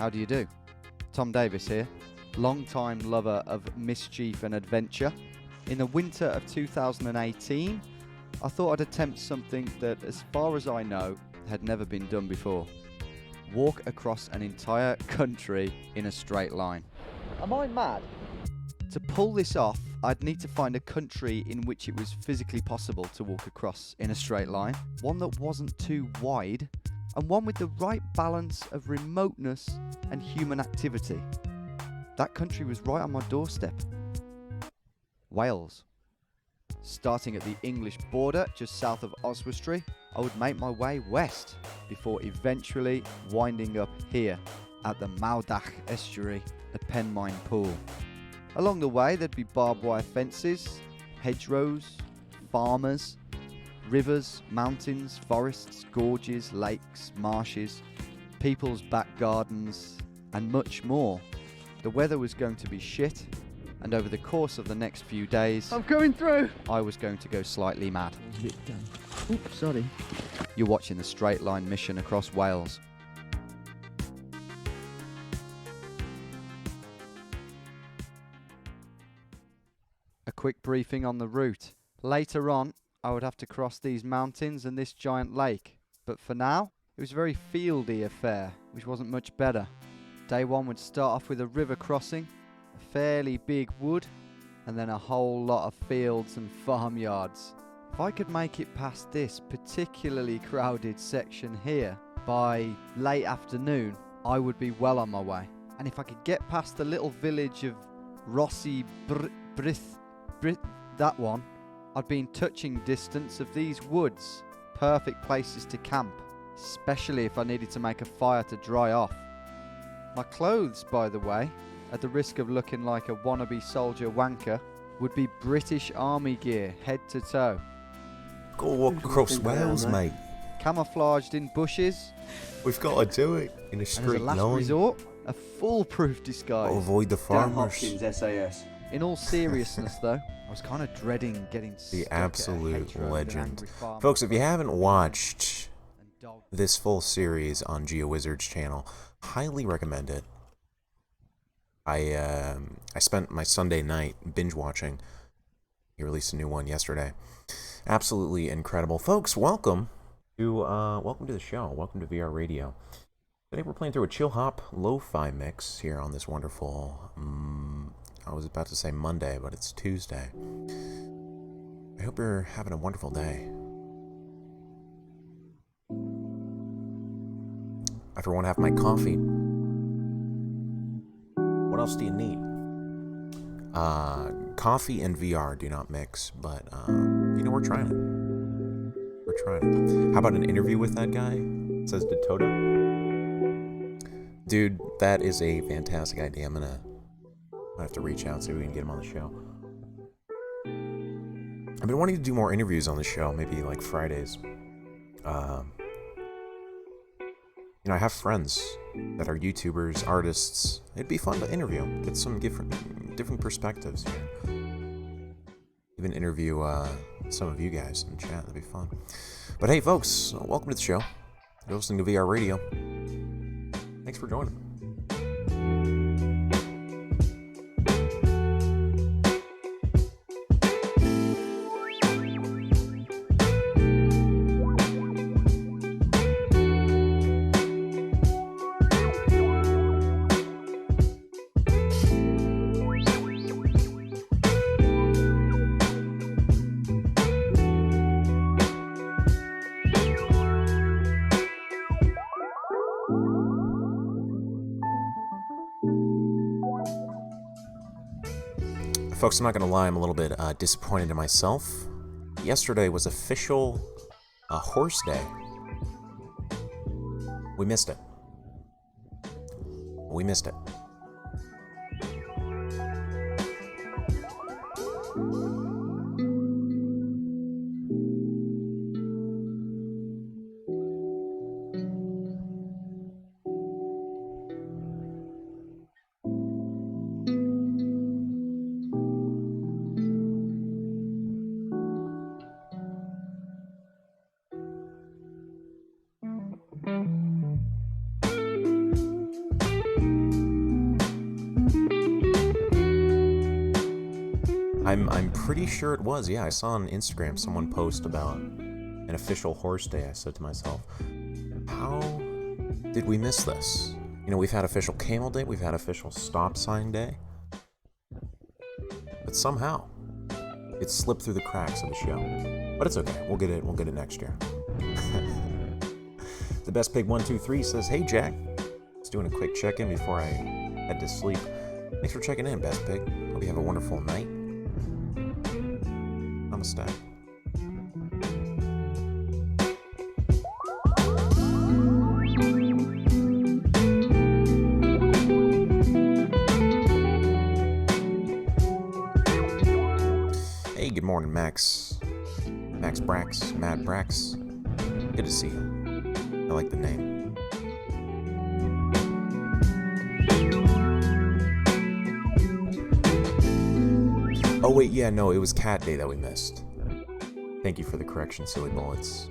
How do you do? Tom Davis here, long-time lover of mischief and adventure. In the winter of 2018, I thought I'd attempt something that, as far as I know, had never been done before. Walk across an entire country in a straight line. Am I mad? To pull this off, I'd need to find a country in which it was physically possible to walk across in a straight line, one that wasn't too wide, and one with the right balance of remoteness and human activity. That country was right on my doorstep. Wales. Starting at the English border just south of Oswestry, I would make my way west before eventually winding up here at the Maldach estuary at Penmine Pool. Along the way there'd be barbed wire fences, hedgerows, farmers, rivers, mountains, forests, gorges, lakes, marshes, people's back gardens, and much more. The weather was going to be shit, and over the course of the next few days, I'm going through! I was going to go slightly mad. Oops, sorry. You're watching the Straight Line Mission across Wales. A quick briefing on the route. Later on, I would have to cross these mountains and this giant lake, but for now, it was a very fieldy affair, which wasn't much better. Day one would start off with a river crossing, a fairly big wood, and then a whole lot of fields and farmyards. If I could make it past this particularly crowded section here by late afternoon, I would be well on my way. And if I could get past the little village of Rossi Brith, that one, I'd be in touching distance of these woods. Perfect places to camp, especially if I needed to make a fire to dry off. My clothes, by the way, at the risk of looking like a wannabe soldier wanker, would be British Army gear, head to toe. Go walk across Wales, mate. Camouflaged in bushes. We've got to do it in a And as straight a last line. resort, a foolproof disguise. Avoid the Dan farmers. Hopkins, SAS. In all seriousness, though, I was kind of dreading getting stuck The at a absolute hedgerow with an legend. angry farmer Folks, if you haven't watched and dog. this full series on GeoWizard's channel, highly recommend it. I spent my Sunday night binge watching. He released a new one yesterday. Absolutely incredible. Folks, welcome to the show. Welcome to VR Radio. Today we're playing through a Chillhop lo-fi mix here on this wonderful, I was about to say Monday, but it's Tuesday. I hope you're having a wonderful day. I, for one, have my coffee. What else do you need? Coffee and VR do not mix, but, we're trying it. We're trying it. How about an interview with that guy? It says Detoto. Dude, that is a fantastic idea. I'm gonna have to reach out, see if we can get him on the show. I've been wanting to do more interviews on the show, maybe like Fridays. I have friends that are YouTubers, artists. It'd be fun to interview, get some different perspectives here. Even interview some of you guys in chat. That'd be fun. But hey, folks, welcome to the show. You're listening to VR Radio. Thanks for joining. Folks, I'm not going to lie, I'm a little bit disappointed in myself. Yesterday was official horse day. We missed it. We missed it. I'm pretty sure it was. Yeah, I saw on Instagram someone post about an official horse day. I said to myself, how did we miss this? You know, we've had official camel day, we've had official stop sign day, but somehow it slipped through the cracks of the show. But it's okay. We'll get it next year. The Best Pig 123 says, "Hey Jack, just doing a quick check-in before I head to sleep. Thanks for checking in, Best Pig. Hope you have a wonderful night. Namaste." Hey, good morning, Max. Max Brax, Mad Brax. Good to see you. I like the name. Oh wait, yeah, no, it was Cat Day that we missed. Thank you for the correction, Silly Bullets.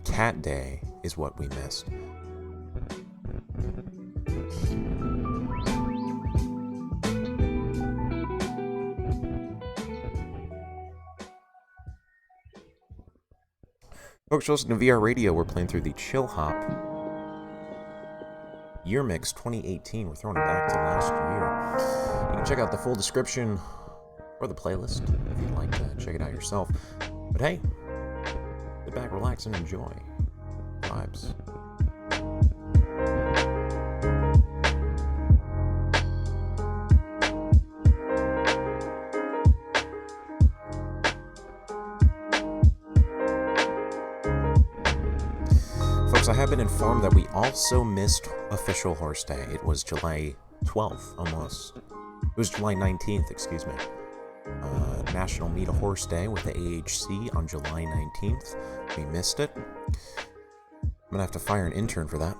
Cat Day is what we missed. Folks, listen to VR Radio. We're playing through the Chillhop Year Mix 2018. We're throwing it back to last year. You can check out the full description or the playlist if you'd like to check it out yourself. But hey, sit back, relax, and enjoy vibes. I have been informed that we also missed official horse day. It was July 12th, almost. It was July 19th, excuse me. National Meet a Horse Day with the AHC on July 19th. We missed it. I'm gonna have to fire an intern for that.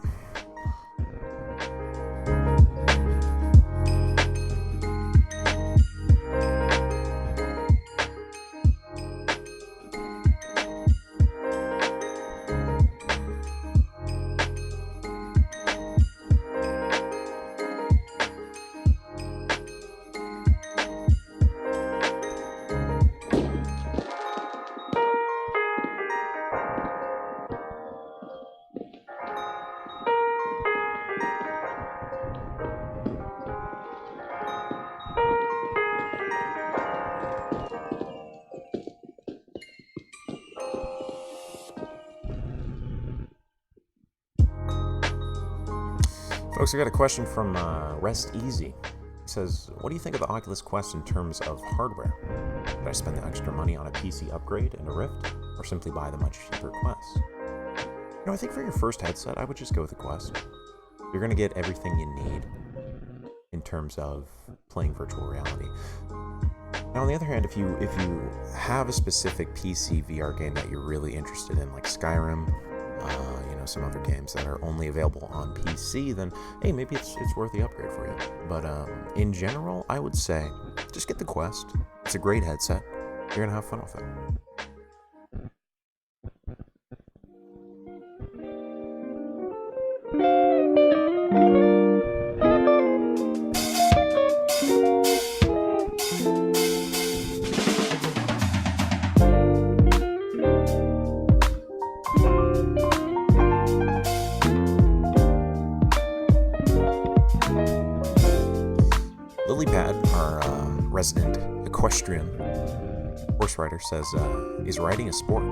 Folks, I got a question from Rest Easy. He says, what do you think of the Oculus Quest in terms of hardware? Should I spend the extra money on a PC upgrade and a Rift, or simply buy the much cheaper Quest? You know, I think for your first headset, I would just go with the Quest. You're going to get everything you need in terms of playing virtual reality. Now, on the other hand, if you have a specific PC VR game that you're really interested in, like Skyrim, some other games that are only available on PC, then hey, maybe it's worth the upgrade for you. But in general, I would say just get the Quest. It's a great headset. You're gonna have fun with it. Resident equestrian horse rider says, is riding a sport?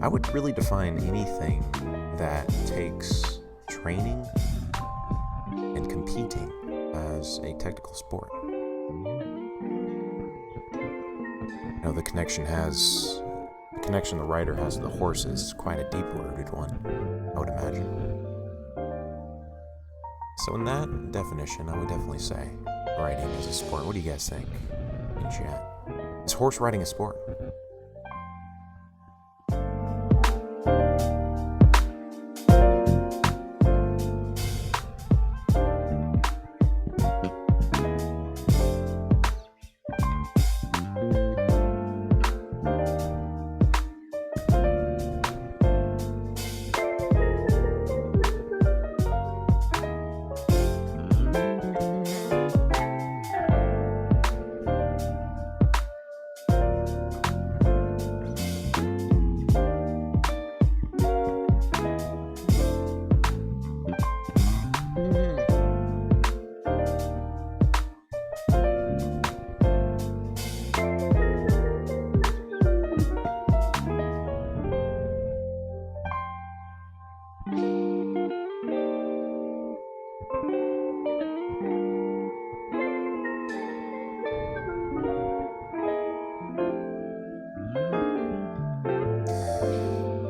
I would really define anything that takes training and competing as a technical sport. You know, the connection the rider has to the horse is quite a deep-rooted one, I would imagine. So in that definition, I would definitely say riding is a sport. What do you guys think in chat? Is horse riding a sport?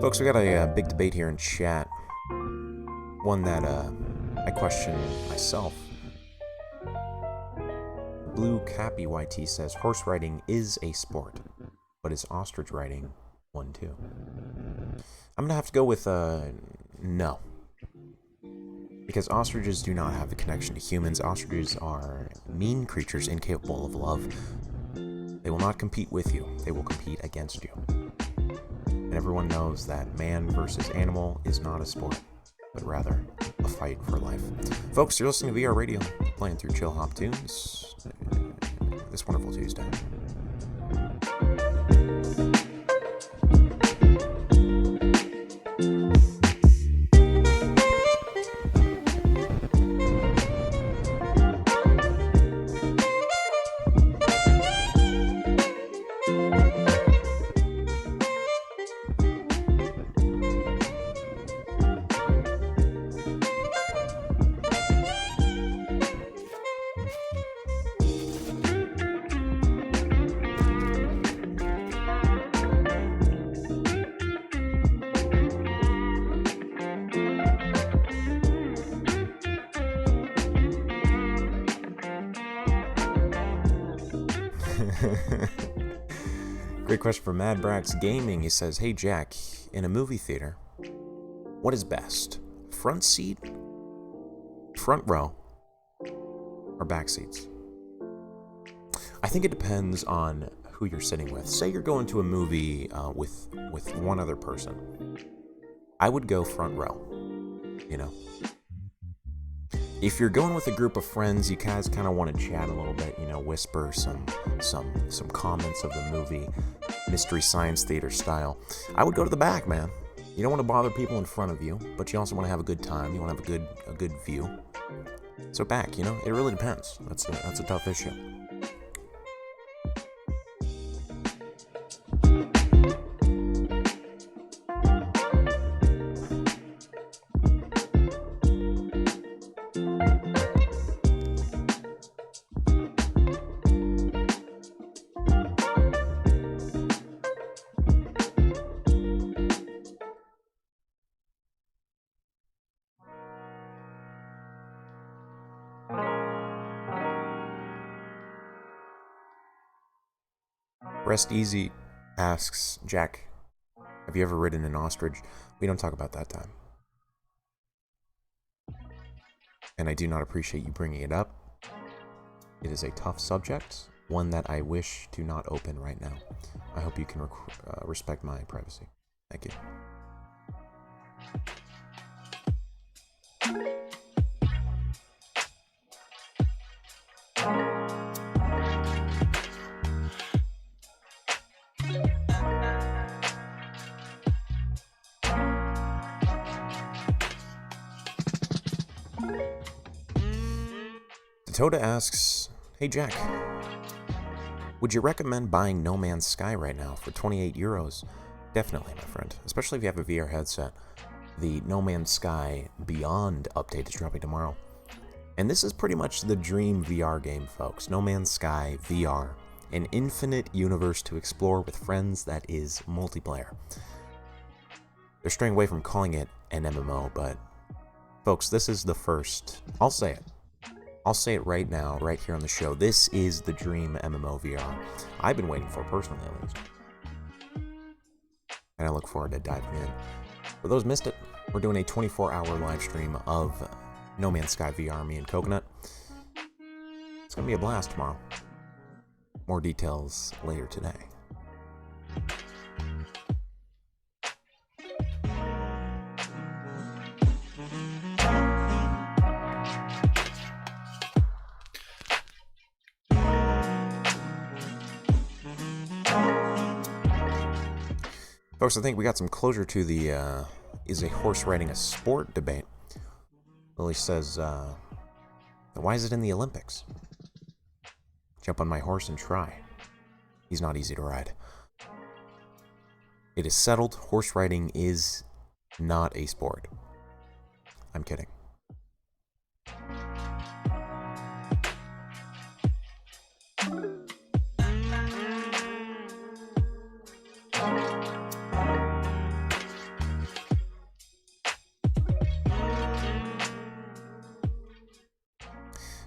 Folks, we got a big debate here in chat. One that I question myself. Blue Cappy YT says, horse riding is a sport, but is ostrich riding one too? I'm gonna have to go with no. Because ostriches do not have a connection to humans. Ostriches are mean creatures incapable of love. They will not compete with you. They will compete against you. And everyone knows that man versus animal is not a sport, but rather a fight for life. Folks, you're listening to VR Radio, playing through Chillhop tunes this wonderful Tuesday. Great question from Mad Brax Gaming. He says, hey Jack, in a movie theater, what is best? Front seat, front row, or back seats? I think it depends on who you're sitting with. Say you're going to a movie with one other person. I would go front row, you know. If you're going with a group of friends, you guys kind of want to chat a little bit, you know, whisper some comments of the movie, Mystery Science Theater style. I would go to the back, man. You don't want to bother people in front of you, but you also want to have a good time. You want to have a good view. So back, you know, it really depends. That's a tough issue. Rest Easy asks, Jack, have you ever ridden an ostrich? We don't talk about that time. And I do not appreciate you bringing it up. It is a tough subject, one that I wish to not open right now. I hope you can respect my privacy. Thank you. Toda asks, hey Jack, would you recommend buying No Man's Sky right now for 28 euros? Definitely, my friend, especially if you have a VR headset. The No Man's Sky Beyond update is dropping tomorrow. And this is pretty much the dream VR game, folks. No Man's Sky VR, an infinite universe to explore with friends that is multiplayer. They're straying away from calling it an MMO, but folks, this is the first. I'll say it right now, right here on the show. This is the dream MMO VR I've been waiting for, personally at least. And I look forward to diving in. For those missed it, we're doing a 24-hour live stream of No Man's Sky VR, me and Coconut. It's going to be a blast tomorrow. More details later today. Folks, I think we got some closure to the is a horse riding a sport debate. Lily says, why is it in the Olympics? Jump on my horse and try. He's not easy to ride. It is settled, horse riding is not a sport. I'm kidding.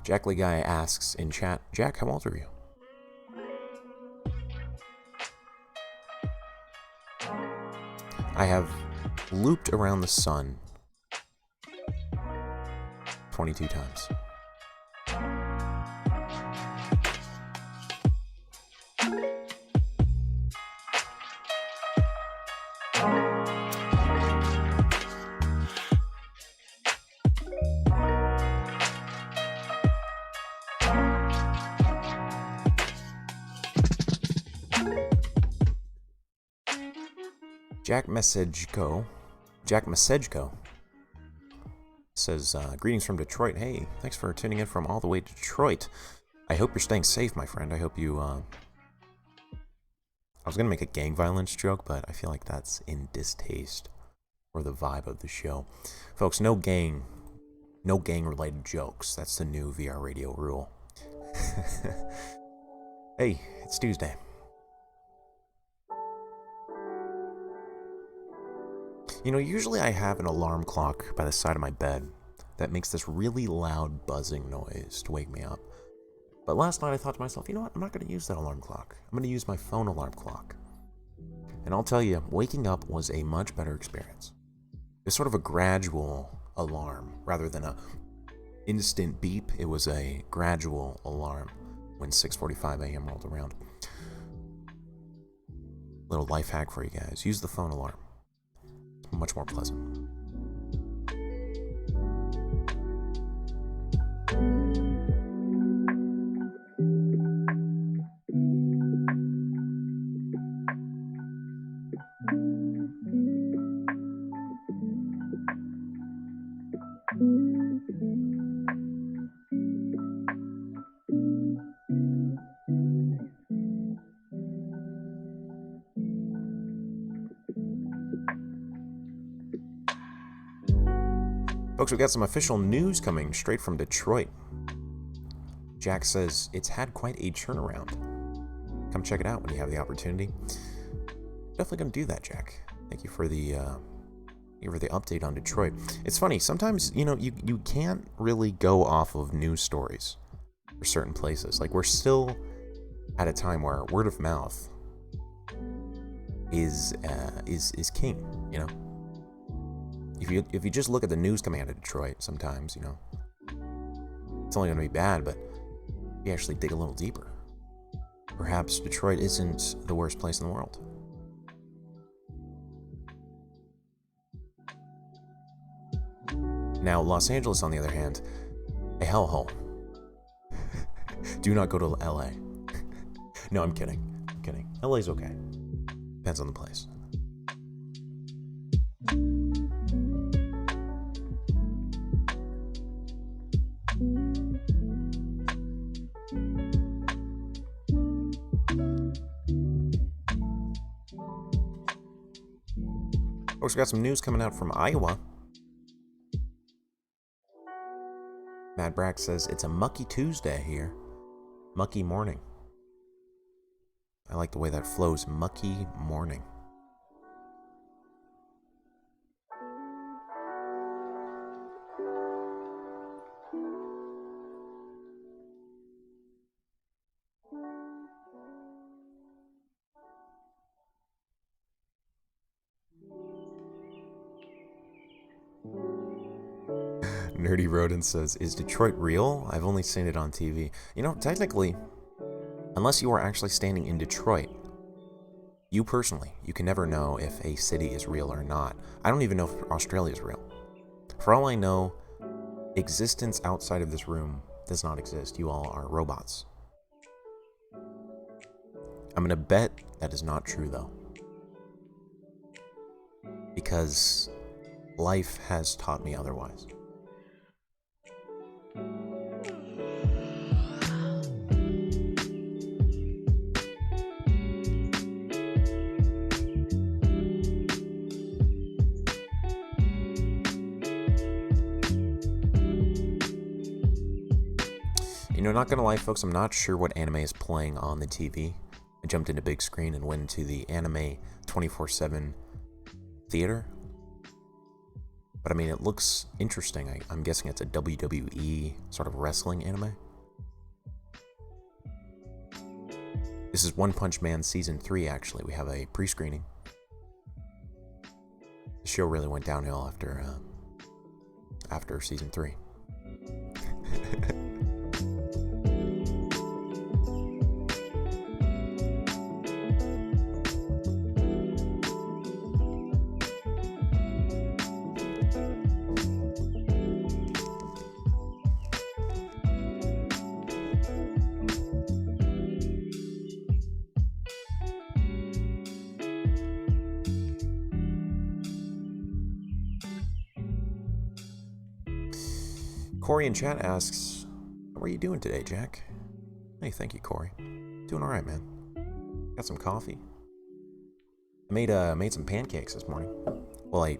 Jack Lee Guy asks in chat, Jack, how old are you? I have looped around the sun 22 times. Jack Messageko says, greetings from Detroit. Hey, thanks for tuning in from all the way to Detroit. I hope you're staying safe, my friend. I hope you, I was going to make a gang violence joke, but I feel like that's in distaste for the vibe of the show. Folks, no gang-related jokes. That's the new VR radio rule. Hey, it's Tuesday. You know, usually I have an alarm clock by the side of my bed that makes this really loud buzzing noise to wake me up. But last night I thought to myself, you know what, I'm not going to use that alarm clock. I'm going to use my phone alarm clock. And I'll tell you, waking up was a much better experience. It's sort of a gradual alarm rather than a instant beep. It was a gradual alarm when 6:45 a.m. rolled around. Little life hack for you guys. Use the phone alarm. Much more pleasant. Folks, we got some official news coming straight from Detroit. Jack says it's had quite a turnaround. Come check it out when you have the opportunity. Definitely going to do that, Jack. Thank you for the update on Detroit. It's funny, sometimes, you know, you can't really go off of news stories for certain places. Like, we're still at a time where word of mouth is king, you know? If you just look at the news coming out of Detroit, sometimes, you know, it's only going to be bad, but if you actually dig a little deeper, perhaps Detroit isn't the worst place in the world. Now, Los Angeles, on the other hand, a hellhole. Do not go to LA. No, I'm kidding. LA's okay. Depends on the place. Folks, we got some news coming out from Iowa. Matt Brack says it's a mucky Tuesday here. Mucky morning. I like the way that flows. Mucky morning. Nerdy Rodent says, is Detroit real? I've only seen it on TV. You know, technically, unless you are actually standing in Detroit, you personally, you can never know if a city is real or not. I don't even know if Australia is real. For all I know, existence outside of this room does not exist. You all are robots. I'm going to bet that is not true, though. Because life has taught me otherwise. You know, not gonna lie, folks, I'm not sure what anime is playing on the TV. I jumped into big screen and went into the anime 24/7 theater. But I mean, it looks interesting. I'm guessing it's a WWE sort of wrestling anime. This is One Punch Man Season 3, actually. We have a pre-screening. The show really went downhill after Season 3. Corey in chat asks, how are you doing today, Jack? Hey, thank you, Corey. Doing all right, man. Got some coffee. I made some pancakes this morning. Well, I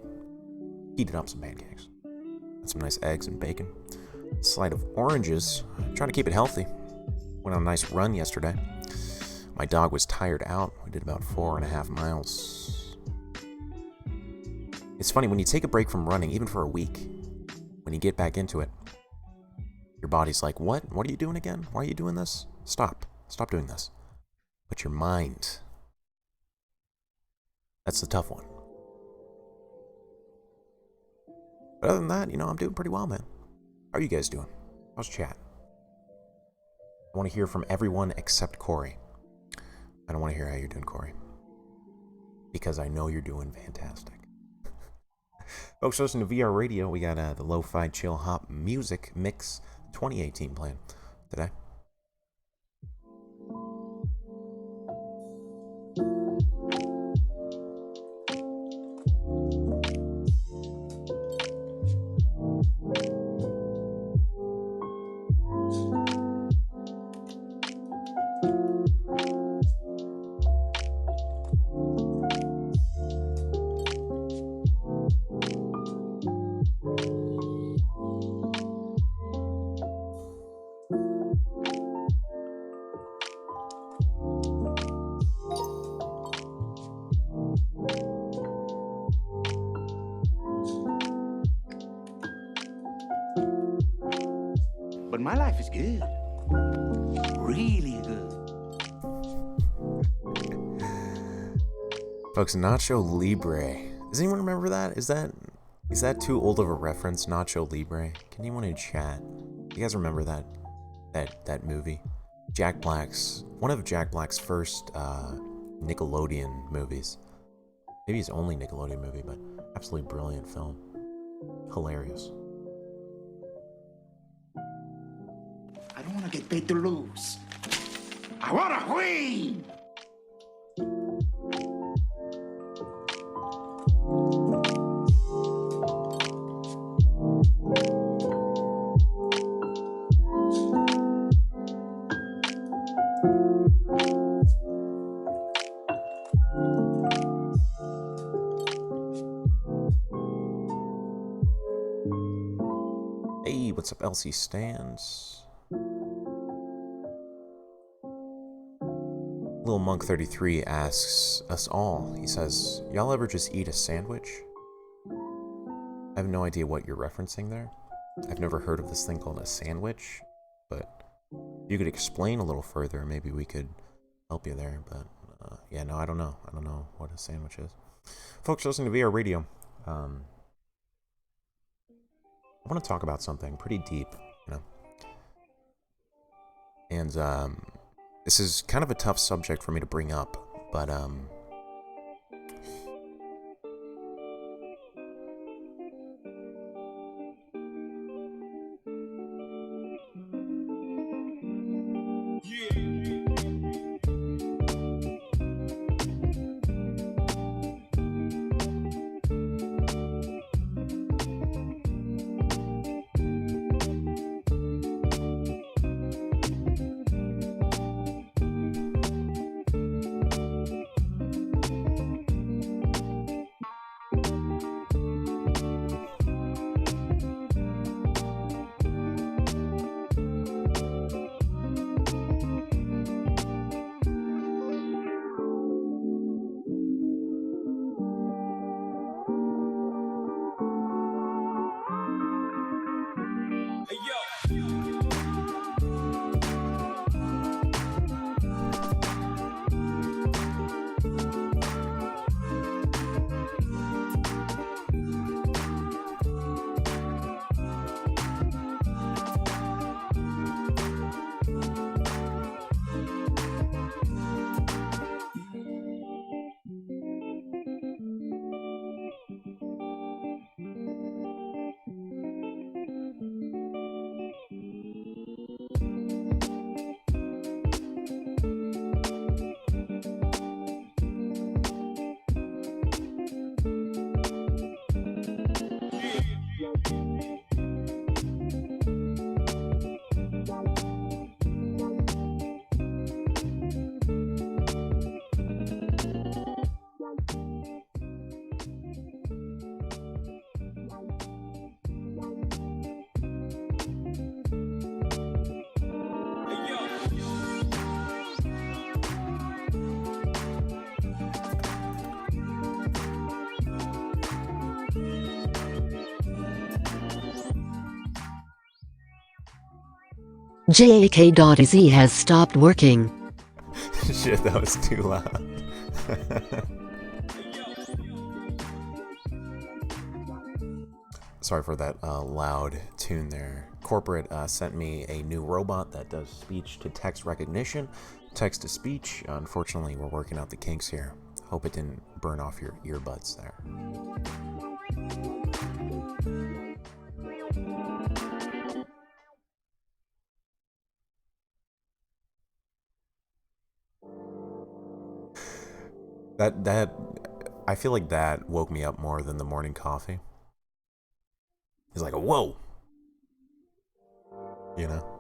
heated up some pancakes. Got some nice eggs and bacon. A slide of oranges. Trying to keep it healthy. Went on a nice run yesterday. My dog was tired out. We did about 4.5 miles. It's funny, when you take a break from running, even for a week, when you get back into it, your body's like, what? What are you doing again? Why are you doing this? Stop doing this. But your mind, that's the tough one. But other than that, I'm doing pretty well, man. How are you guys doing? How's chat? I want to hear from everyone except Corey. I don't want to hear how you're doing, Corey, because I know you're doing fantastic. Folks, listen to VR Radio. We got the Lo-Fi Chillhop Music Mix 2018 playing today. But my life is good. Really good. Folks, Nacho Libre. Does anyone remember that? Is that too old of a reference, Nacho Libre? Can anyone in chat? You guys remember that movie? One of Jack Black's first Nickelodeon movies. Maybe his only Nickelodeon movie, but absolutely brilliant film. Hilarious. I don't want to get paid to lose. I want to win! Hey, what's up, LC Stands? Lil Monk 33 asks us all, he says, y'all ever just eat a sandwich? I have no idea what you're referencing there. I've never heard of this thing called a sandwich, but if you could explain a little further, maybe we could help you there. But yeah, no, I don't know. I don't know what a sandwich is. Folks, listening to VR Radio. I want to talk about something pretty deep, and this is kind of a tough subject for me to bring up, but JAK.EZ has stopped working. Shit, that was too loud. Sorry for that loud tune there. Corporate sent me a new robot that does speech to text recognition, text to speech. Unfortunately, we're working out the kinks here. Hope it didn't burn off your earbuds there. That I feel like that woke me up more than the morning coffee. It's like a whoa, you know.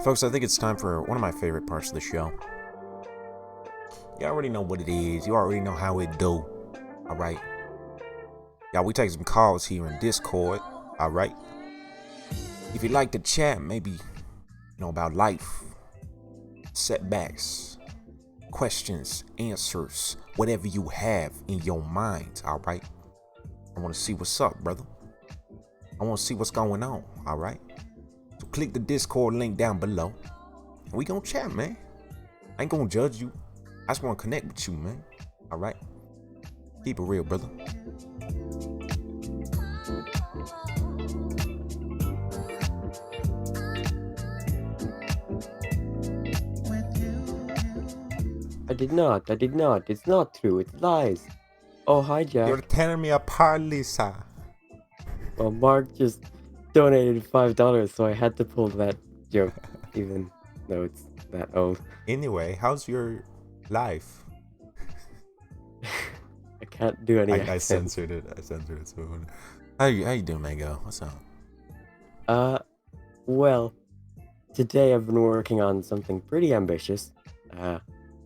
Folks, I think it's time for one of my favorite parts of the show. You already know what it is. You already know how it do. Alright. Y'all, we take some calls here in Discord. Alright. If you'd like to chat, maybe, about life, setbacks, questions, answers, whatever you have in your mind. Alright. I want to see what's up, brother. I want to see what's going on. Alright. So click the Discord link down below. And we gonna chat, man. I ain't gonna judge you. I just want to connect with you, man. All right? Keep it real, brother. I did not. It's not true. It's lies. Oh, hi, Jack. You're tearing me apart, Lisa. Well, Mark just donated $5, so I had to pull that joke, even though it's that old. Anyway, how's your life? I can't do any I accents. censored it. So how you doing, Mango? What's up? Well, today I've been working on something pretty ambitious.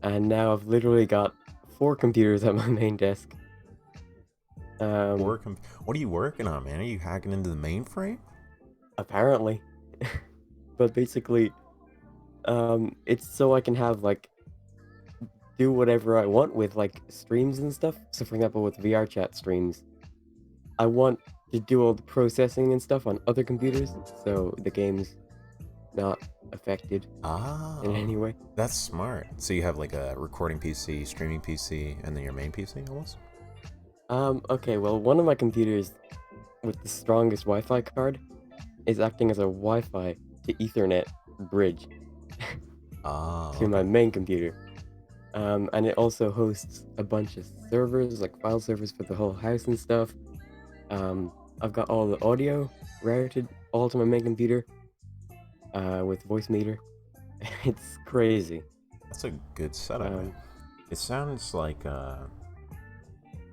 And now I've literally got 4 computers at my main desk. What are you working on, man? Are you hacking into the mainframe? Apparently. But basically, it's so I can have, do whatever I want with, streams and stuff. So, for example, with VR chat streams, I want to do all the processing and stuff on other computers, so the game's not affected in any way. That's smart. So you have, a recording PC, streaming PC, and then your main PC, almost? Okay, well, one of my computers with the strongest Wi-Fi card is acting as a Wi-Fi to Ethernet bridge to my main computer. And it also hosts a bunch of servers, like file servers for the whole house and stuff. I've got all the audio routed all to my main computer with voice meter. It's crazy. That's a good setup, man. It sounds like, have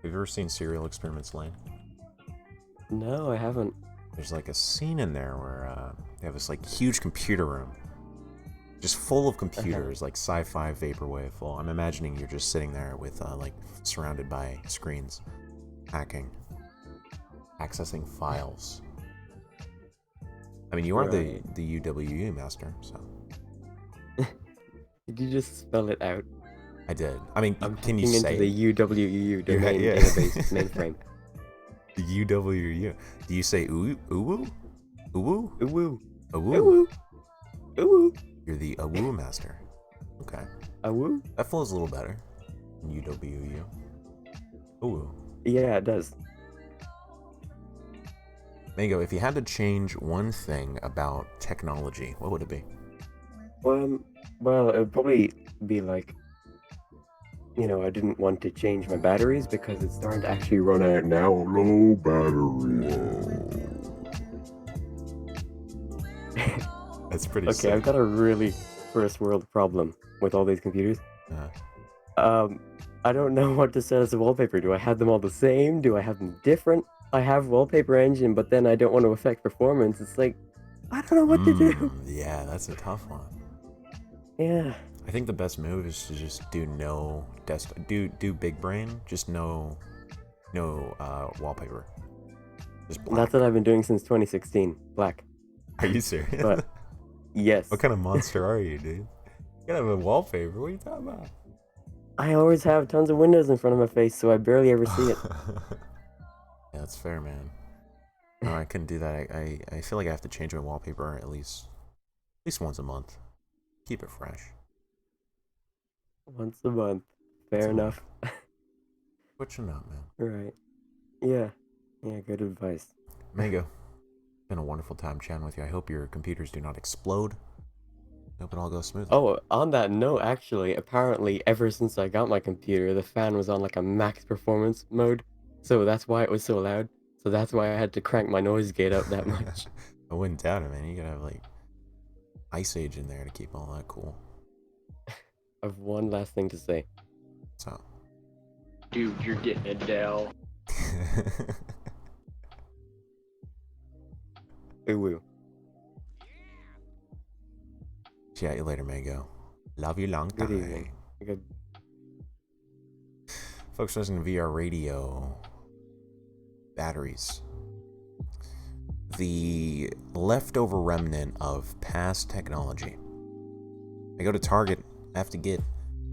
you ever seen Serial Experiments Lane? No, I haven't. There's a scene in there where they have this huge computer room, just full of computers, sci-fi vaporwave full. I'm imagining you're just sitting there with surrounded by screens, hacking, accessing files. I mean, you are the UWU master, so. Did you just spell it out? I did. I mean, I'm can you say into the UWU domain database mainframe. The UWU. Do you say uwu? Uwu? Uwu. Uwu. Uwu. Uwu. You're the Awu master. Okay. Awu? That flows a little better than UWU. Uwu. Yeah, it does. Mango, if you had to change one thing about technology, what would it be? Well, it would probably be I didn't want to change my batteries because it's starting to actually run out now. Low battery. That's pretty Okay, sick. I've got a really first world problem with all these computers. I don't know what to set as a wallpaper. Do I have them all the same? Do I have them different? I have wallpaper engine, but then I don't want to affect performance. It's I don't know what to do. Yeah, that's a tough one. Yeah. I think the best move is to just do no desktop. Do big brain. Just no wallpaper. Just black. That's what I've been doing since 2016. Black. Are you serious? But Yes. What kind of monster are you, dude? You gotta have a wallpaper. What are you talking about? I always have tons of windows in front of my face, so I barely ever see it. Yeah, that's fair, man. No, I couldn't do that. I feel like I have to change my wallpaper at least once a month. Keep it fresh. Once a month. Fair enough. Switching up, man. Right. Yeah. Yeah, good advice. Mango, been a wonderful time chatting with you. I hope your computers do not explode. I hope it all goes smoothly. Oh, on that note, actually, apparently, ever since I got my computer, the fan was on like a max performance mode. So that's why it was so loud. So that's why I had to crank my noise gate up that much. I wouldn't doubt it, man. You gotta have like Ice Age in there to keep all that cool. I've one last thing to say. So. Dude, you're getting a Dell. Ooh woo. Chat you later, Mango. Love you long time. Good evening. Good. Folks, listening to VR Radio. Batteries. The leftover remnant of past technology. I go to Target, I have to get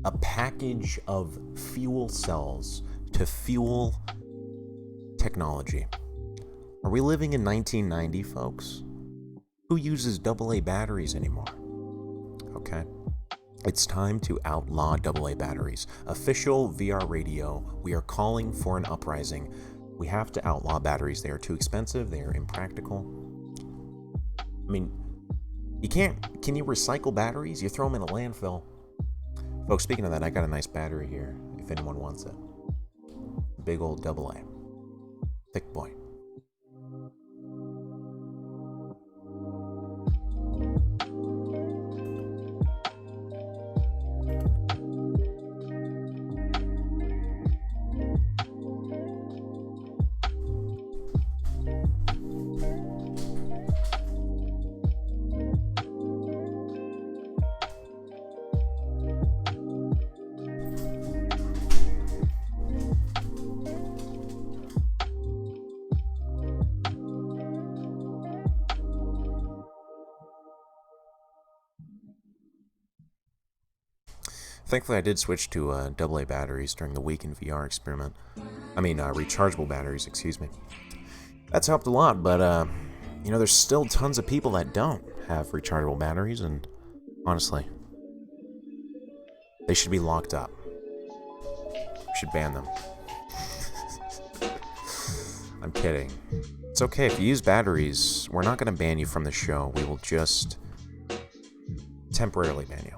a package of fuel cells to fuel technology. Are we living in 1990, folks? Who uses AA batteries anymore? Okay. It's time to outlaw AA batteries. Official VR Radio, we are calling for an uprising. We have to outlaw batteries. They are too expensive. They are impractical. I mean, can you recycle batteries? You throw them in a landfill. Folks, speaking of that, I got a nice battery here, if anyone wants it. Big old AA. Thick boy. Thankfully, I did switch to AA batteries during the weekend VR experiment. I mean, rechargeable batteries, excuse me. That's helped a lot, but, you know, there's still tons of people that don't have rechargeable batteries, and honestly, they should be locked up. We should ban them. I'm kidding. It's okay, if you use batteries, we're not going to ban you from the show. We will just temporarily ban you.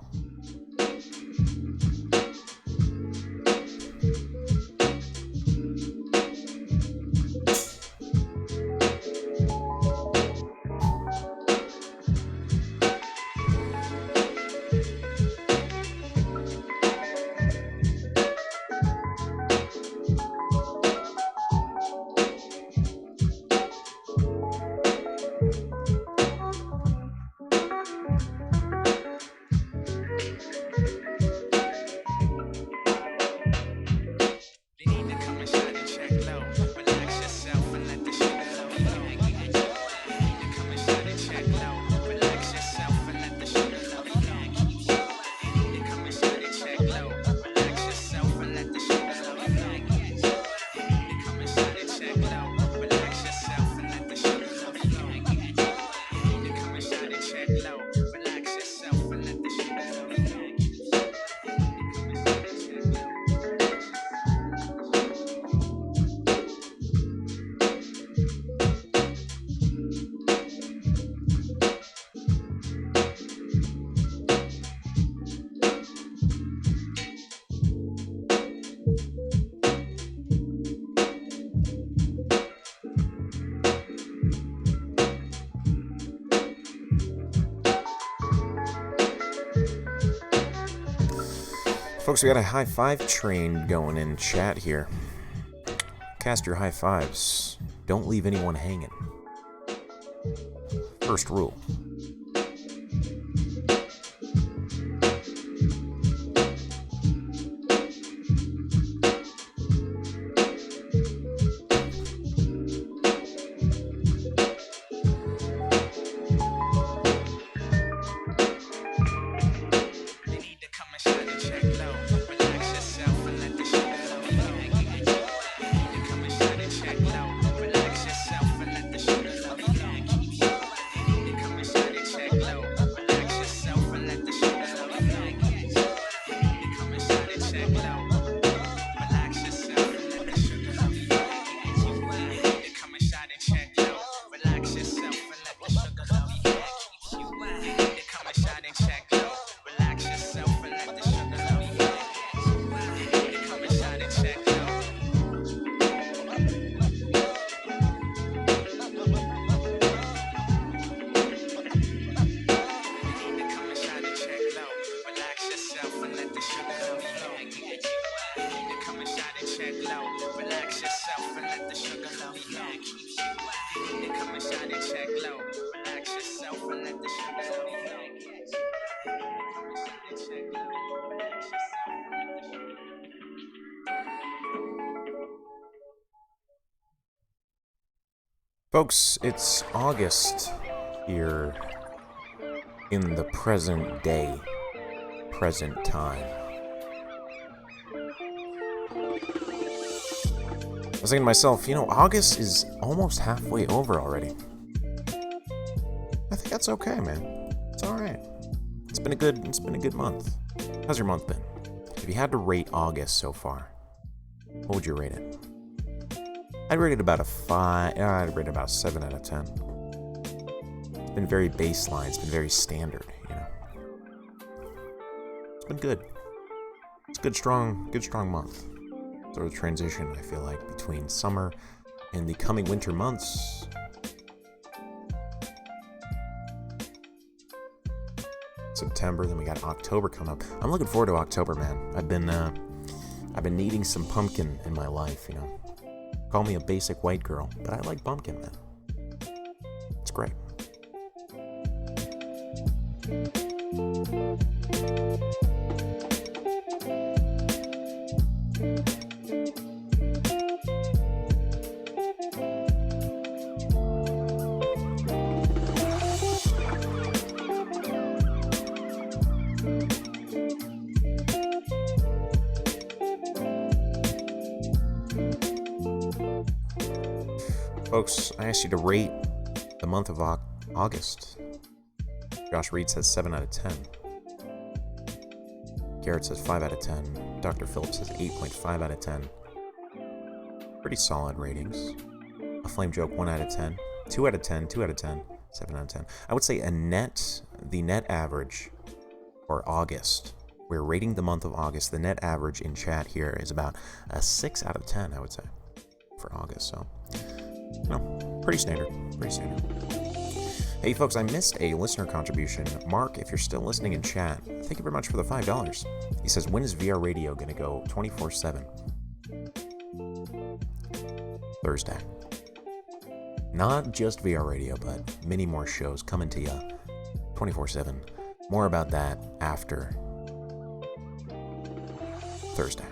Folks, we got a high five train going in chat here. Cast your high fives. Don't leave anyone hanging. First rule. Relax yourself and let the sugar flow. They come and shine and check low. Relax yourself and let the sugar flow. Folks, it's August here in the present day, present time. I was thinking to myself, August is almost halfway over already. I think that's okay, man. It's alright. It's been a good month. How's your month been? If you had to rate August so far, what would you rate it? I'd rate it about a 5. I'd rate it about a 7 out of 10. It's been very baseline. It's been very standard, It's been good. It's a good, strong month. Sort of transition, I feel like, between summer and the coming winter months. September, then we got October coming up. I'm looking forward to October, man. I've been needing some pumpkin in my life, Call me a basic white girl, but I like pumpkin, man. It's great. Folks, I asked you to rate the month of August. Josh Reed says 7 out of 10. Garrett says 5 out of 10. Dr. Phillips says 8.5 out of 10. Pretty solid ratings. A Flame Joke 1 out of 10. 2 out of 10, 2 out of 10, 7 out of 10. I would say the net average for August, we're rating the month of August, the net average in chat here is about a 6 out of 10, I would say, for August, so... pretty standard. Hey folks, I missed a listener contribution. Mark, if you're still listening in chat, thank you very much for the $5. He says, when is VR Radio going to go 24/7? Thursday. Not just VR Radio, but many more shows coming to you 24/7. More about that after Thursday.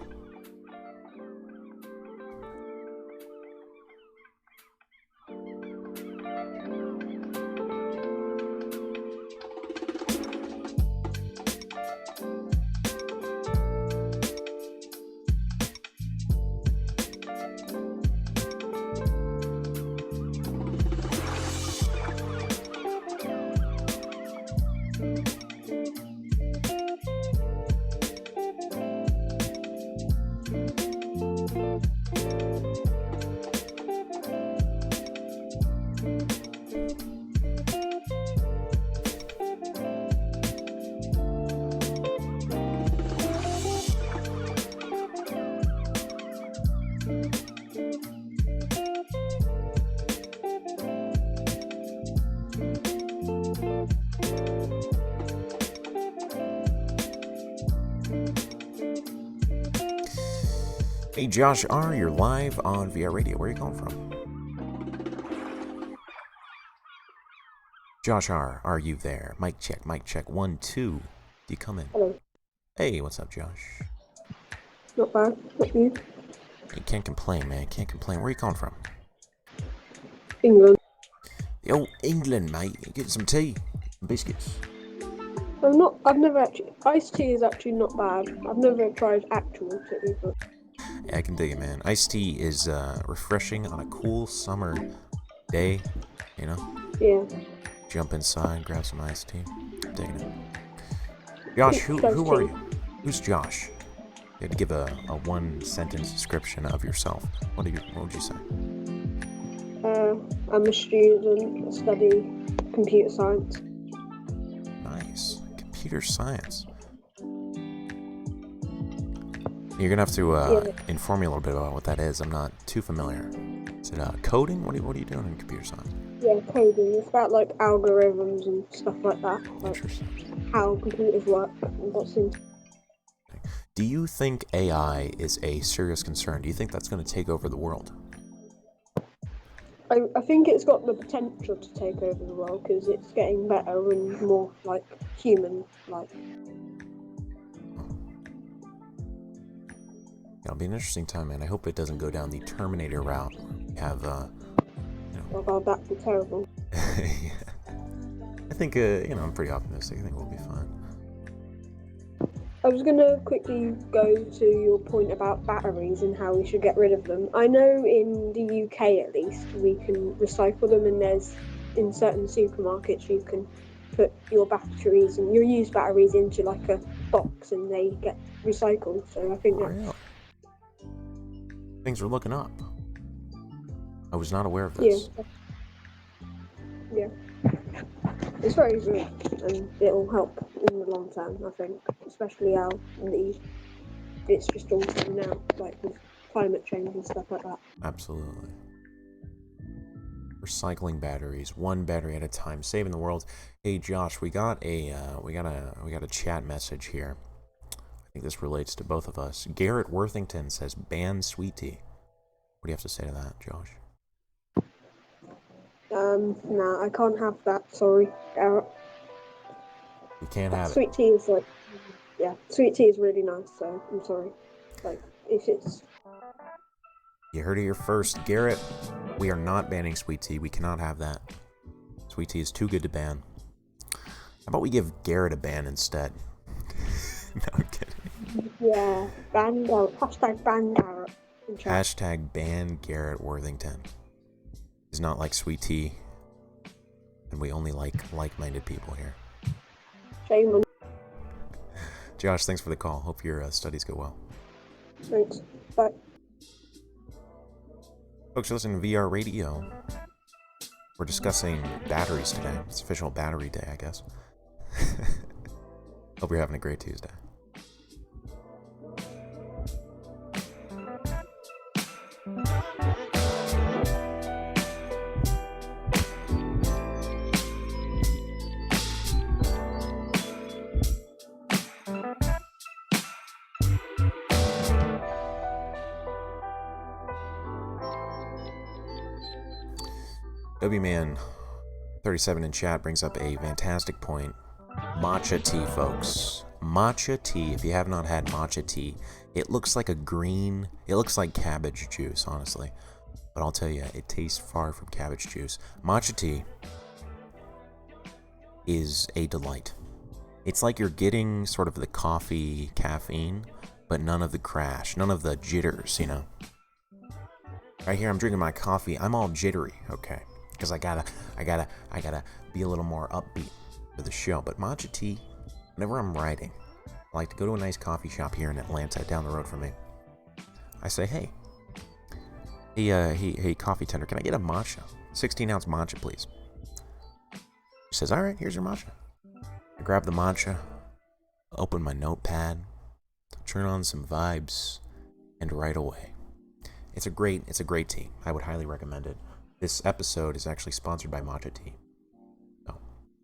Hey, Josh R., you're live on VR Radio. Where are you calling from? Josh R., are you there? Mic check, 1, 2. Do you come in? Hello. Hey, what's up, Josh? Not bad. What you? You can't complain, man. Can't complain. Where are you calling from? England. Yo, England, mate. You getting some tea? Biscuits? I've never actually... Iced tea is actually not bad. I've never tried actual tea, but... Yeah, I can dig it, man. Iced tea is refreshing on a cool summer day, Yeah. Jump inside, grab some iced tea. I'm digging it. Josh, who are you? Who's Josh? You had to give a one-sentence description of yourself. What would you say? I'm a student. I study computer science. Nice. Computer science. You're gonna have to inform me a little bit about what that is. I'm not too familiar. Is it coding? What are you doing in computer science? Yeah, coding. It's about like algorithms and stuff like that. Like Interesting. how computers work and what's in. Do you think AI is a serious concern? Do you think that's going to take over the world? I think it's got the potential to take over the world because it's getting better and more like human-like. It'll be an interesting time, man. I hope it doesn't go down the Terminator route. We have, Oh god, that'd be terrible. yeah. I think, I'm pretty optimistic. I think we'll be fine. I was going to quickly go to your point about batteries and how we should get rid of them. I know in the UK at least we can recycle them, and there's in certain supermarkets you can put your batteries and your used batteries into like a box and they get recycled. So I think that's... Really? Things are looking up. I was not aware of this. Yeah. It's very good and it'll help in the long term, I think, especially how it's just all coming out, like with climate change and stuff like that. Absolutely. Recycling batteries, one battery at a time, saving the world. Hey Josh, we got a chat message here. I think this relates to both of us. Garrett Worthington says ban sweet tea. What do you have to say to that, Josh? Nah, I can't have that, sorry. You can't have Sweet tea is like, yeah, sweet tea is really nice, so I'm sorry. Like, if it's... You heard it here first. Garrett, we are not banning sweet tea. We cannot have that. Sweet tea is too good to ban. How about we give Garrett a ban instead? No, I'm kidding. Yeah, ban Garrett. Hashtag ban Garrett. Hashtag ban Garrett Worthington. He's not like sweet tea. And we only like-minded people here. Shame on... Josh, thanks for the call. Hope your studies go well. Thanks. Bye. Folks, you're listening to VR Radio. We're discussing batteries today. It's official battery day, I guess. Hope you're having a great Tuesday. WMan37 in chat brings up a fantastic point. Matcha tea, folks. Matcha tea. If you have not had matcha tea, it looks like it looks like cabbage juice, honestly. But I'll tell you, it tastes far from cabbage juice. Matcha tea is a delight. It's like you're getting sort of the coffee caffeine, but none of the crash, none of the jitters, you know. Right here, I'm drinking my coffee. I'm all jittery, okay? Because I gotta be a little more upbeat for the show. But matcha tea, whenever I'm writing, I like to go to a nice coffee shop here in Atlanta, down the road from me. I say, hey, coffee tender, can I get a matcha? 16-ounce matcha, please. She says, all right, here's your matcha. I grab the matcha, open my notepad, turn on some vibes, and write away. It's a great tea. I would highly recommend it. This episode is actually sponsored by matcha tea. So,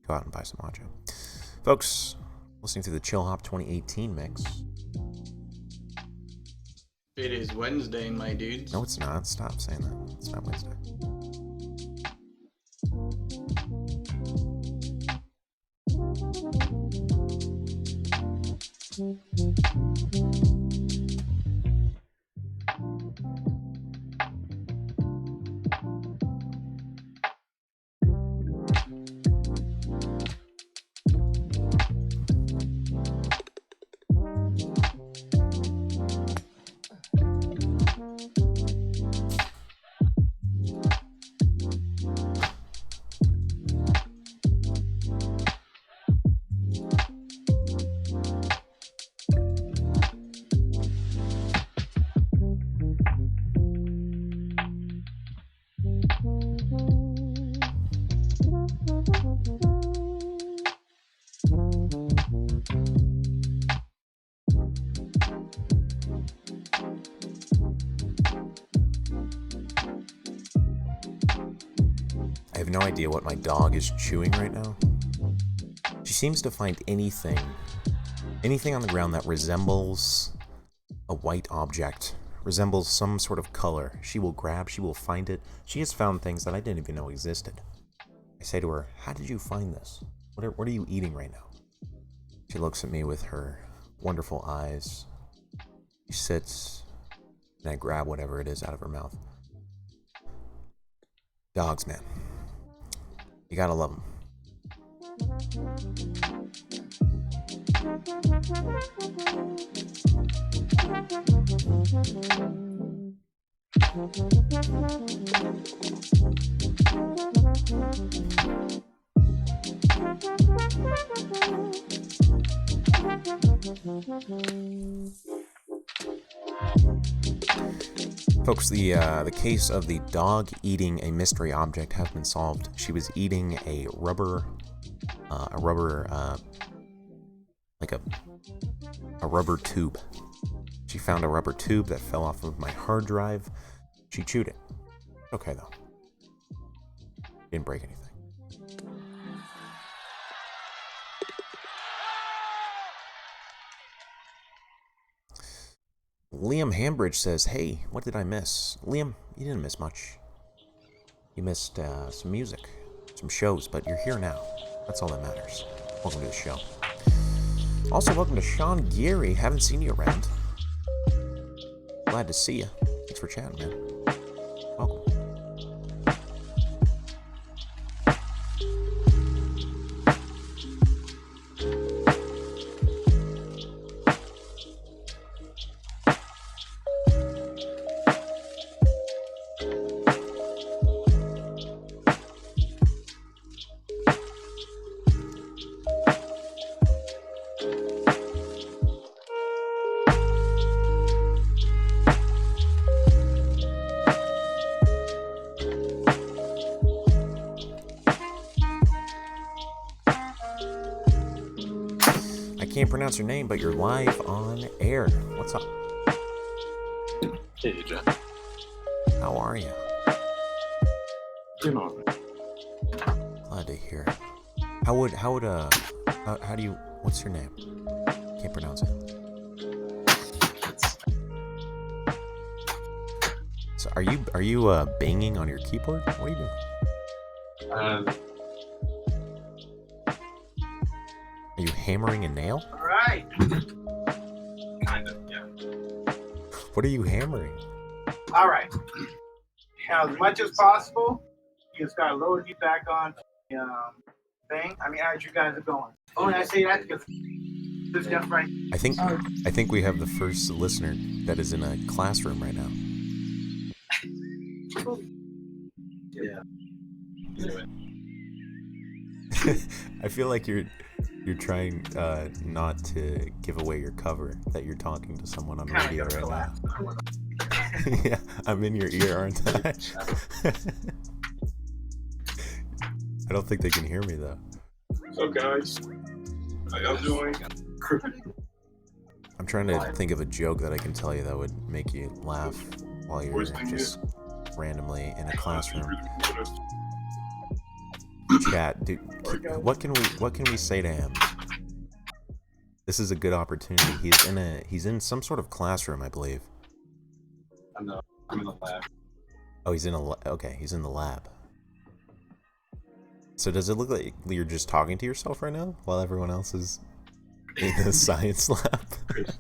go out and buy some matcha. Folks, listening to the Chillhop 2018 mix. It is Wednesday, my dudes. No, it's not. Stop saying that. It's not Wednesday. I have no idea what my dog is chewing right now. She seems to find anything on the ground that resembles a white object. Resembles some sort of color. She will find it. She has found things that I didn't even know existed. I say to her, how did you find this? What are you eating right now? She looks at me with her wonderful eyes. She sits, and I grab whatever it is out of her mouth. Dogs, man. You gotta love them. Folks, the case of the dog eating a mystery object has been solved. She was eating a rubber tube. She found a rubber tube that fell off of my hard drive. She chewed it. Okay, though. Didn't break anything. Liam Hambridge says, hey, what did I miss? Liam, you didn't miss much. You missed some music, some shows, but you're here now. That's all that matters. Welcome to the show. Also, welcome to Sean Geary. Haven't seen you around. Glad to see you. Thanks for chatting, man. Welcome. Pronounce your name, but you're live on air. What's up? Hey, Jeff. How are you? Doing all right. Glad to hear. How do you, what's your name? Can't pronounce it. So are you banging on your keyboard? What are you doing? Are you hammering a nail? All right. Kind of, yeah. What are you hammering? All right. As much as possible, you just gotta load you back on the thing. I mean, as you guys are going. Oh, and I say that because this just right. I think we have the first listener that is in a classroom right now. Yeah. I feel like you're trying not to give away your cover that you're talking to someone on radio right now. Yeah, I'm in your ear, aren't I? I don't think they can hear me though. So guys, how y'all doing? I'm trying to think of a joke that I can tell you that would make you laugh while you're just randomly in a classroom. Chat, dude, what can we say to him? This is a good opportunity. He's in some sort of classroom, I believe. I'm in the lab. Oh, he's in the lab. So does it look like you're just talking to yourself right now while everyone else is in the science lab? Pretty.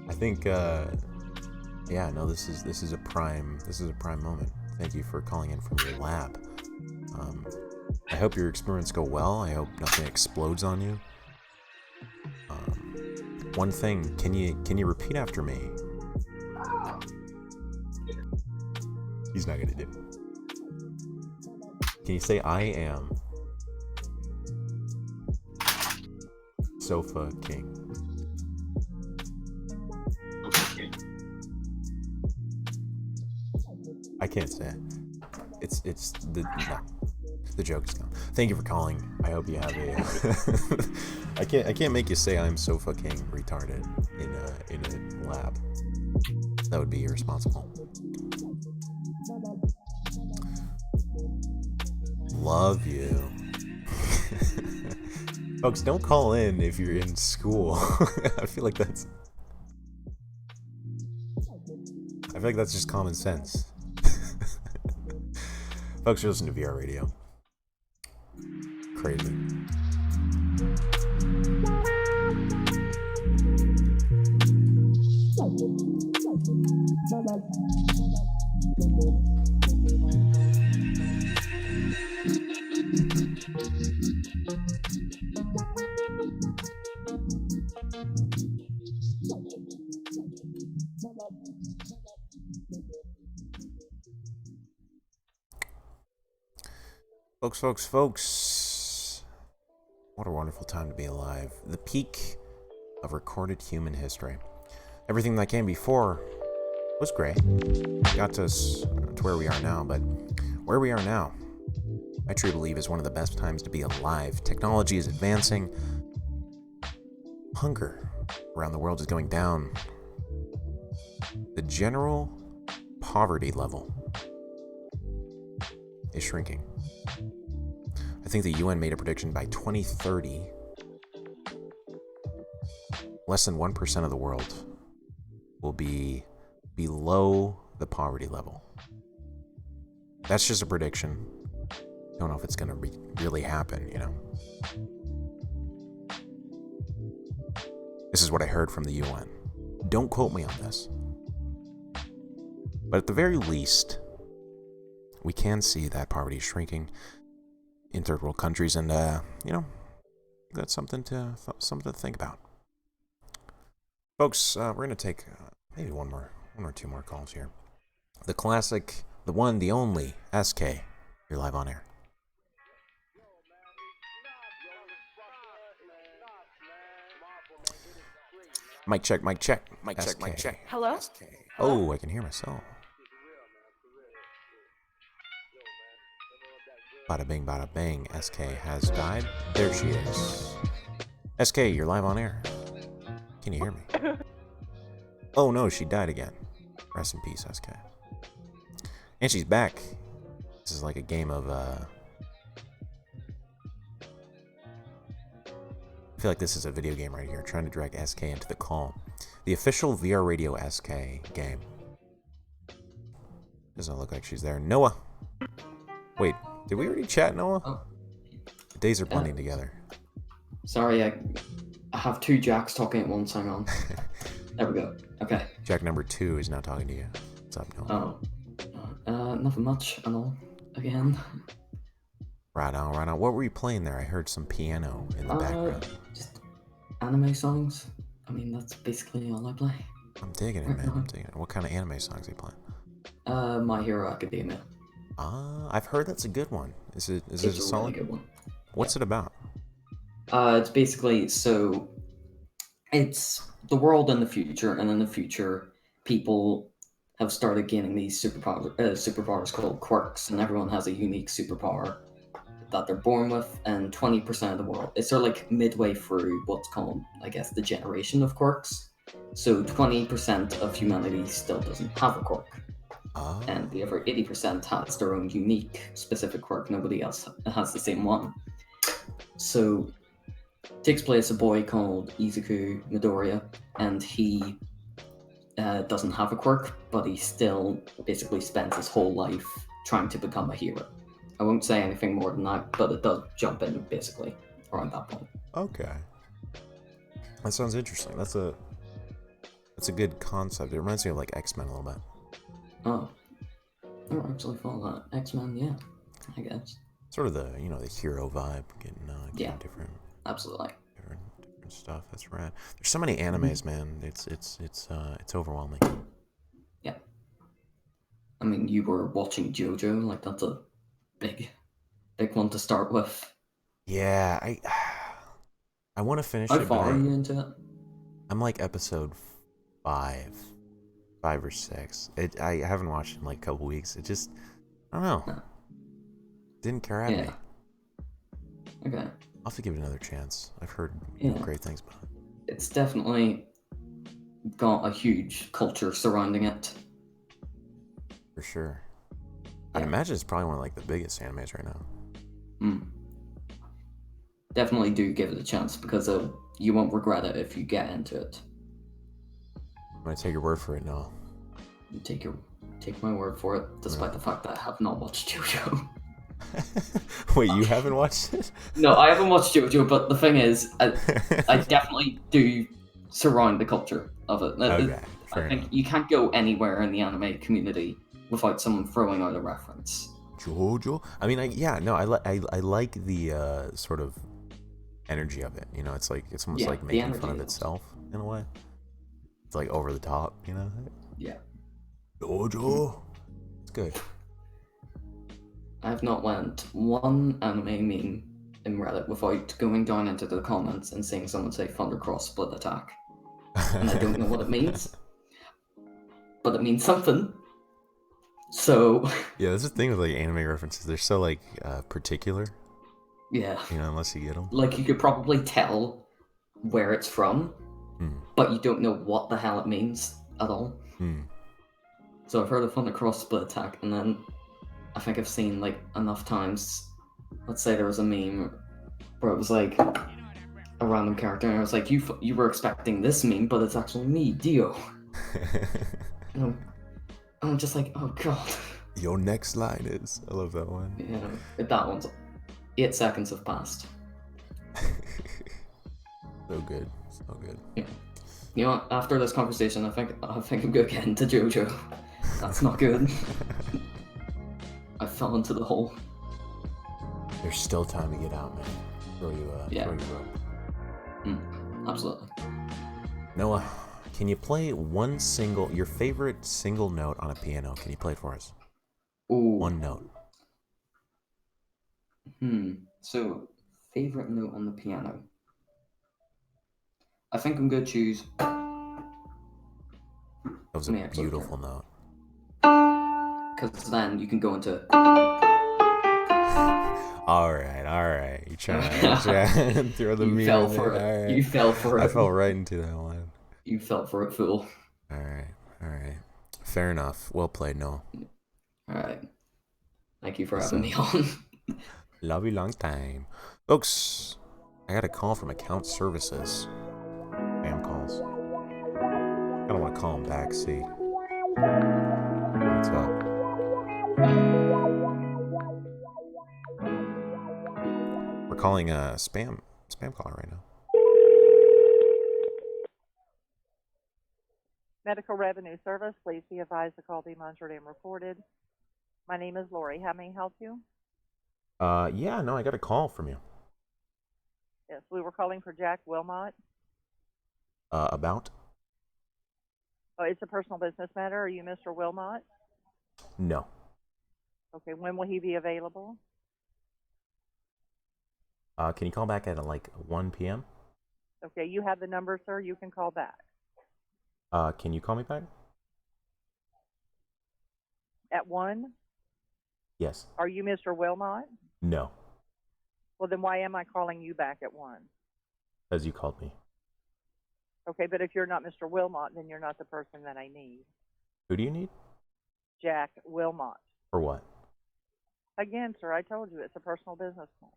I think this is a prime moment. Thank you for calling in from your lab. I hope your experiments go well. I hope nothing explodes on you. One thing, can you repeat after me? He's not gonna do it. Can you say I am Sofa King? I can't say it. The joke is gone. Thank you for calling. I hope you have a. I can't make you say I'm so fucking retarded in a lab. That would be irresponsible. Love you. Folks, don't call in if you're in school. I feel like that's just common sense. Folks, you're listening to VR Radio. Crazy. Folks. What a wonderful time to be alive. The peak of recorded human history. Everything that came before was great. Got us to where we are now, but where we are now, I truly believe is one of the best times to be alive. Technology is advancing. Hunger around the world is going down. The general poverty level is shrinking. I think the UN made a prediction by 2030, less than 1% of the world will be below the poverty level. That's just a prediction. Don't know if it's going to really happen, you know. This is what I heard from the UN. Don't quote me on this. But at the very least, we can see that poverty is shrinking in third world countries, and that's something to think about. Folks, we're gonna take maybe one or two more calls here. The classic, the one, the only SK. You're live on air. Mic check. Hello? Oh, I can hear myself. Bada bing, SK has died. There she is. SK, you're live on air. Can you hear me? Oh no, she died again. Rest in peace, SK. And she's back. This is like a game of, I feel like this is a video game right here, trying to drag SK into the call. The official VR Radio SK game. Doesn't look like she's there. Noah! Wait, did we already chat, Noah? Oh. The days are blending together. Sorry, I have two Jacks talking at once. Hang on. There we go. Okay. Jack number 2 is now talking to you. What's up, Noah? Nothing much and all. Again. Right on. What were you playing there? I heard some piano in the background. Just anime songs. I mean, that's basically all I play. I'm digging it, man. I'm digging it. What kind of anime songs are you playing? My Hero Academia. I've heard that's a good one. Is it a solid? Really good one. What's it about? It's basically, so it's the world in the future, and in the future, people have started gaining these superpowers called quirks, and everyone has a unique superpower that they're born with, and 20% of the world, it's sort of like midway through what's called, I guess, the generation of quirks. So 20% of humanity still doesn't have a quirk. And the other 80% has their own unique, specific quirk. Nobody else has the same one. So, takes place a boy called Izuku Midoriya, and he doesn't have a quirk, but he still basically spends his whole life trying to become a hero. I won't say anything more than that, but it does jump in basically around that point. Okay, that sounds interesting. That's a good concept. It reminds me of like X-Men a little bit. Oh, I don't actually follow that. X-Men, yeah, I guess. Sort of the hero vibe, getting different. Absolutely. Different stuff. That's rad. There's so many animes, man. It's overwhelming. Yeah. I mean, you were watching JoJo, like that's a big one to start with. Yeah, I want to finish it. How far are you into it? I'm like episode 5 or 6. I haven't watched it in like a couple weeks. It just, I don't know. No. Didn't care at me. Okay. I'll have to give it another chance. I've heard great things about it. It's definitely got a huge culture surrounding it. For sure. I'd imagine it's probably one of like the biggest animes right now. Definitely do give it a chance, because you won't regret it if you get into it. I'm gonna take your word for it now. You take my word for it, despite the fact that I have not watched JoJo. Wait, you haven't watched it? No, I haven't watched JoJo, but the thing is, I definitely do surround the culture of it. Okay, fair I think enough. you can't go anywhere in the anime community without someone throwing out a reference. JoJo? I mean, I like the sort of energy of it. You know, it's almost like making fun of itself in a way. It's like over the top, you know? Yeah. JoJo. It's good. I have not went one anime meme in Reddit without going down into the comments and seeing someone say Thundercross split attack. And I don't know what it means. But it means something. So yeah, that's the thing with like anime references. They're so like particular. Yeah. You know, unless you get them. Like, you could probably tell where it's from, but you don't know what the hell it means at all. So I've heard of Thundercross split attack, and then I think I've seen like enough times. Let's say there was a meme where it was like a random character, and I was like, you were expecting this meme, but it's actually me, Dio. and I'm just like, oh god. Your next line is. I love that one. Yeah, that one's 8 seconds have passed. So good, so good. Yeah. You know what? After this conversation, I think I'm gonna get into JoJo. That's not good. I fell into the hole. There's still time to get out, man. Throw you rope. Absolutely. Noah, can you play your favorite single note on a piano? Can you play it for us? Ooh. One note. So, favorite note on the piano. I think I'm gonna choose. That was a beautiful note. Because then you can go into. All right. You trying to throw the meat fell in for there. it. You fell for it. I fell right into that one. You fell for it, fool. All right. Fair enough. Well played, Noah. All right. Thank you for having me on. Love you long time. Folks, I got a call from account services. Spam calls. I don't want to call them back, see. What's up? We're calling a spam caller right now. Medical Revenue Service, please be advised the call be monitored and recorded. My name is Lori. How may I help you? Yeah, no, I got a call from you. Yes, we were calling for Jack Wilmot. About? Oh, it's a personal business matter. Are you Mr. Wilmot? No. Okay, when will he be available? Can you call back at like 1 p.m.? Okay, you have the number, sir. You can call back. Can you call me back? At 1? Yes. Are you Mr. Wilmot? No. Well, then why am I calling you back at 1? Because you called me. Okay, but if you're not Mr. Wilmot, then you're not the person that I need. Who do you need? Jack Wilmot. For what? Again, sir, I told you it's a personal business call.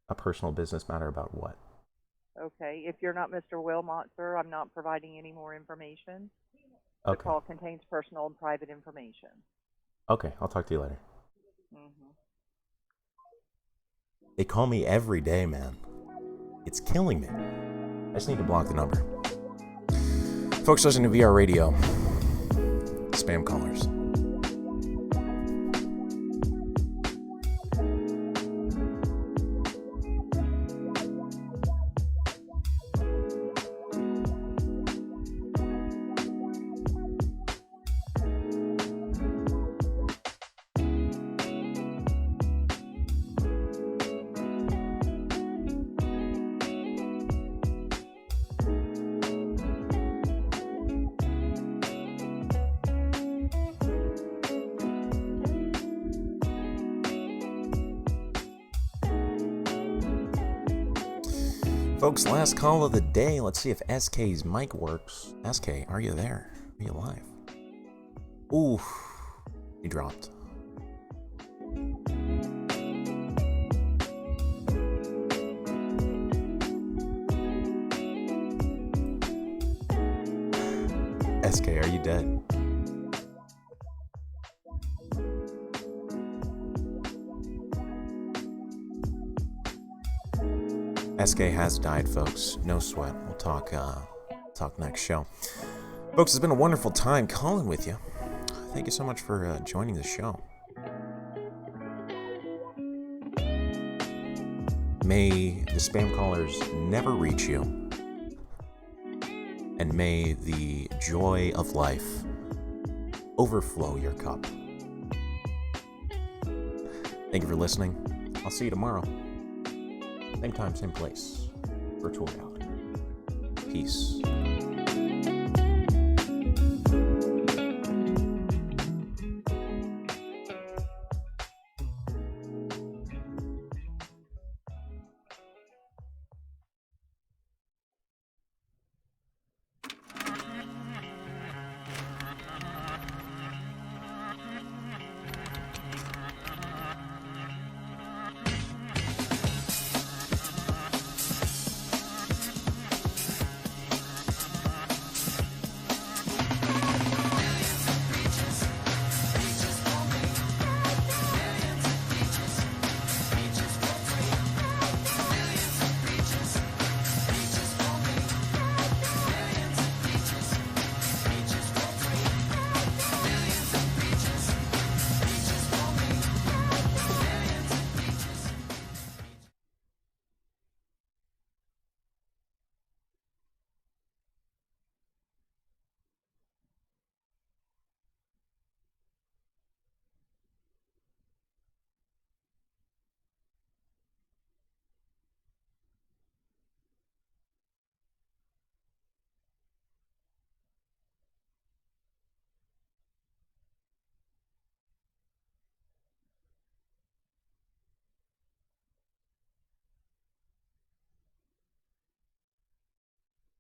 A personal business matter about what? Okay, if you're not Mr. Wilmot, sir, I'm not providing any more information. Okay. The call contains personal and private information. Okay, I'll talk to you later. Mm-hmm. They call me every day, man. It's killing me. I just need to block the number. Folks listening to VR Radio. Spam callers. Folks, last call of the day. Let's see if SK's mic works. SK, are you there? Are you live? Ooh, he dropped. SK, are you dead? SK has died, folks. No sweat. We'll talk next show. Folks, it's been a wonderful time calling with you. Thank you so much for joining the show. May the spam callers never reach you. And may the joy of life overflow your cup. Thank you for listening. I'll see you tomorrow. Same time, same place. Virtual reality. Peace.